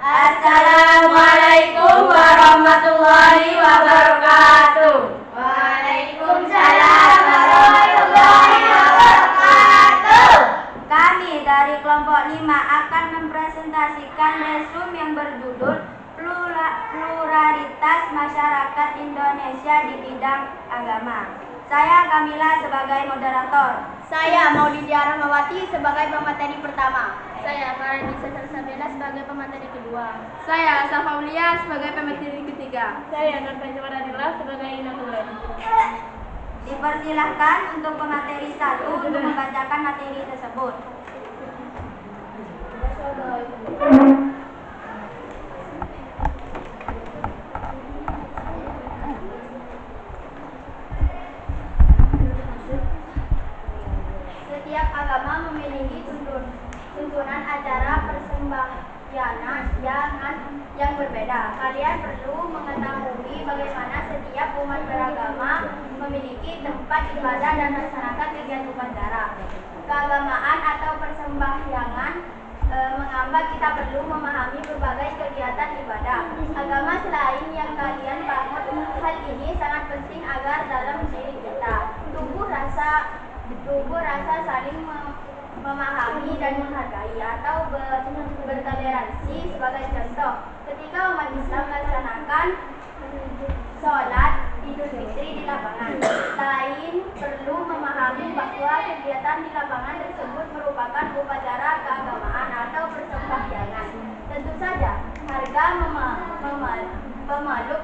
Assalamualaikum warahmatullahi wabarakatuh. Waalaikumsalam warahmatullahi wabarakatuh. Kami dari kelompok 5 akan mempresentasikan resume yang berjudul Pluralitas Masyarakat Indonesia di Bidang Agama. Saya Kamila sebagai moderator. Saya Maulidia Rahmawati sebagai pemateri pertama. Saya Farhanisa Salsabila sebagai pemateri kedua. Saya Safaulia sebagai pemateri ketiga. Saya Nur Panjawaradila sebagai inakulain. Dipersilahkan untuk pemateri 1 untuk membacakan materi tersebut. Setiap agama memiliki tuntunan acara persembahyangan yang berbeda. Kalian perlu mengetahui bagaimana setiap umat beragama memiliki tempat ibadah dan melaksanakan kegiatan upacara. Keagamaan atau persembahyangan mengapa kita perlu memahami berbagai kegiatan ibadah. Agama selain yang kalian bangun, hal ini sangat penting agar dalam diri kita tumbuh rasa saling memahami dan menghargai atau bertoleransi. Sebagai contoh, ketika umat Islam melaksanakan sholat Idul Fitri di lapangan, lain perlu memahami bahwa kegiatan di lapangan tersebut merupakan upacara keagamaan atau persembahyangan. Tentu saja, harga pemeluk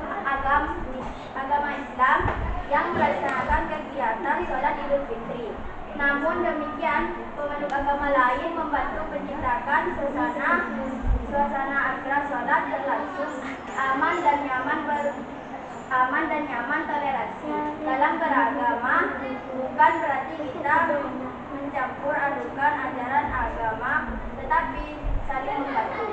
agama Islam yang melaksanakan kegiatan sholat Idul Fitri. Namun demikian, pemeluk agama lain membantu menciptakan suasana agar sholat berlangsung aman dan nyaman toleransi. Dalam beragama bukan berarti kita mencampur adukan ajaran agama, tetapi saling membantu.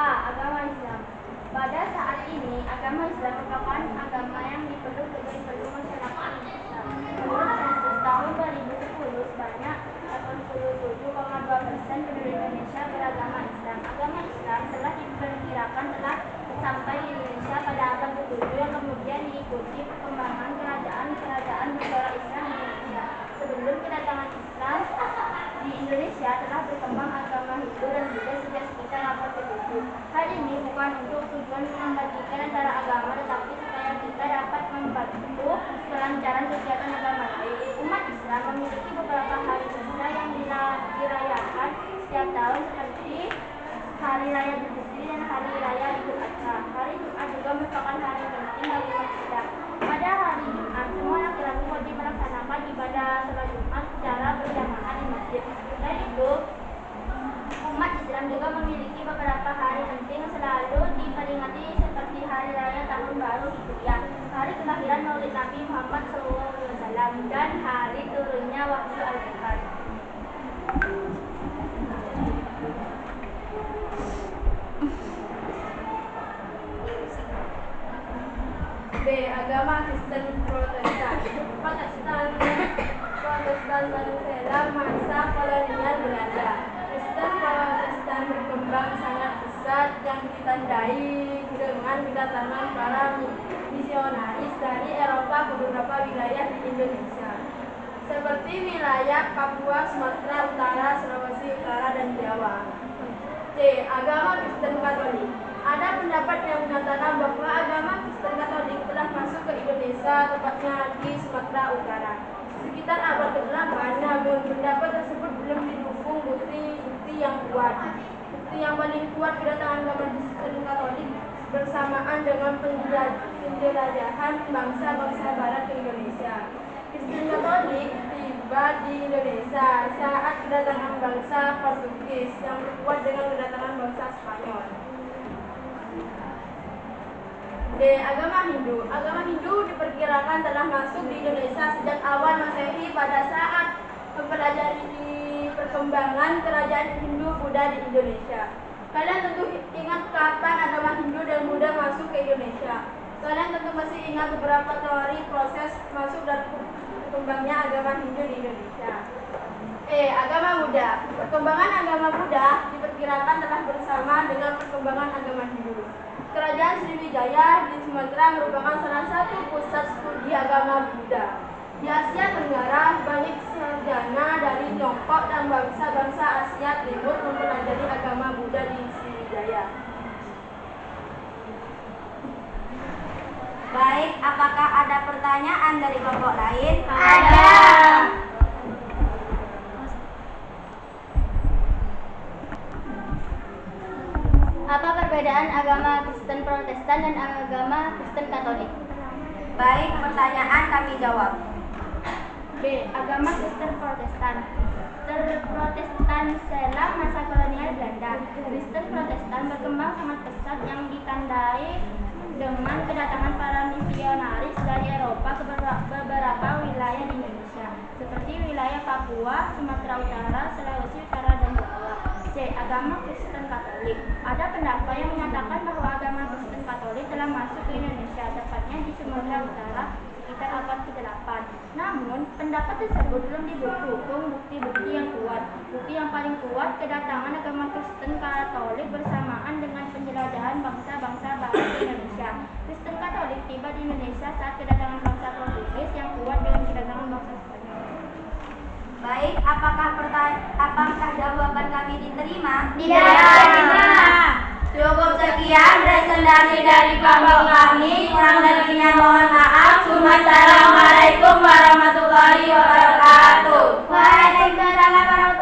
Agama Islam. Pada saat ini, agama Islam merupakan agama yang dipeluk sebagai masyarakat Indonesia. Menurut sensus tahun 2010, sebanyak 87,2% penduduk Indonesia beragama Islam. Agama Islam telah diperkirakan telah sampai di Indonesia pada abad ke-7 yang kemudian diikuti perkembangan kerajaan negara Islam di Indonesia. Sebelum kedatangan Islam di Indonesia telah berkembang agama Hindu dan Buddha sejak sekitar abad ke-7. Hal ini bukan untuk tujuan membandingkan antara agama, tetapi supaya kita dapat membantu kelancaran kegiatan agama lain. Umat Islam memiliki beberapa hari besar yang dirayakan setiap tahun seperti Hari Raya Idul Fitri dan Hari Raya Idul Adha. Hari Jumat juga merupakan hari penting bagi umat Islam. Pada hari Jumat, semua laki-laki wajib melaksanakan ibadah sholat Jumat secara berjamaah di masjid. Selain itu, umat Islam juga memiliki beberapa hari penting selalu diperingati seperti Hari Raya Tahun Baru Hijriah, hari kelahiran Maulid Nabi Muhammad SAW, dan hari turunnya wahyu Al-Quran. B. Agama Kristen Protestan. Protestan dalam masa kolonial Belanda. Kristen Protestan berkembang sangat pesat yang ditandai dengan kedatangan para misionaris dari Eropa ke beberapa wilayah di Indonesia, seperti wilayah Papua, Sumatera Utara, Sulawesi Utara, dan Jawa. C. Agama Kristen Katolik. Ada pendapat yang mengatakan bahwa agama Kristen Katolik telah masuk ke Indonesia, tepatnya di Sumatera Utara, sekitar abad ke-8. Namun pendapat tersebut belum didukung bukti yang kuat. Bukti yang paling kuat kedatangan agama Kristen Katolik bersamaan dengan penjelajahan bangsa-bangsa Barat ke Indonesia. Kristen Katolik tiba di Indonesia saat kedatangan bangsa Portugis yang berkuat dengan kedatangan bangsa Spanyol. D. Agama Hindu. Agama Hindu diperkirakan telah masuk di Indonesia sejak awal Masehi pada saat mempelajari perkembangan kerajaan Hindu Buddha di Indonesia. Kalian tentu ingat kapan agama Hindu dan Buddha masuk ke Indonesia. kalian tentu masih ingat beberapa teori proses masuk dan berkembangnya agama Hindu di Indonesia. Agama Buddha. Perkembangan agama Buddha diperkirakan telah bersama dengan perkembangan agama Hindu. Kerajaan Sriwijaya di Sumatera merupakan salah satu pusat studi agama Buddha. Di Asia Tenggara, banyak sarjana dari Tiongkok dan bangsa-bangsa Asia Timur mempelajari agama Buddha di Sriwijaya. Baik, apakah ada pertanyaan dari kelompok lain? Ada. Apa perbedaan agama Kristen Protestan dan agama Kristen Katolik? Baik, pertanyaan kami jawab. B. Agama Kristen Protestan. Terprotestan setelah masa kolonial Belanda. Kristen Protestan berkembang sangat pesat yang ditandai dengan kedatangan para misionaris dari Eropa ke beberapa wilayah di Indonesia, seperti wilayah Papua, Sumatera Utara, Sulawesi Utara, dan Jawa. C. Agama Kristen Katolik. Ada pendapat yang menyatakan bahwa agama Kristen Katolik telah masuk ke Indonesia, tepatnya di Sumatera Utara sekitar abad ke-8. Namun, pendapat tersebut belum didukung bukti-bukti yang kuat. Bukti yang paling kuat kedatangan agama Kristen Katolik bersamaan dengan penjelajahan bangsa-bangsa barat di Indonesia. Kristen Katolik tiba di Indonesia saat kedatangan bangsa Portugis yang kuat dengan kedatangan bangsa Spanyol. Baik, apakah jawaban kami diterima? Tidak. Cukup sekian presentasi dari kelompok kami. Kurang lebihnya mohon maaf. Assalamualaikum warahmatullahi wabarakatuh. Waalaikumsalam warahmatullahi wabarakatuh.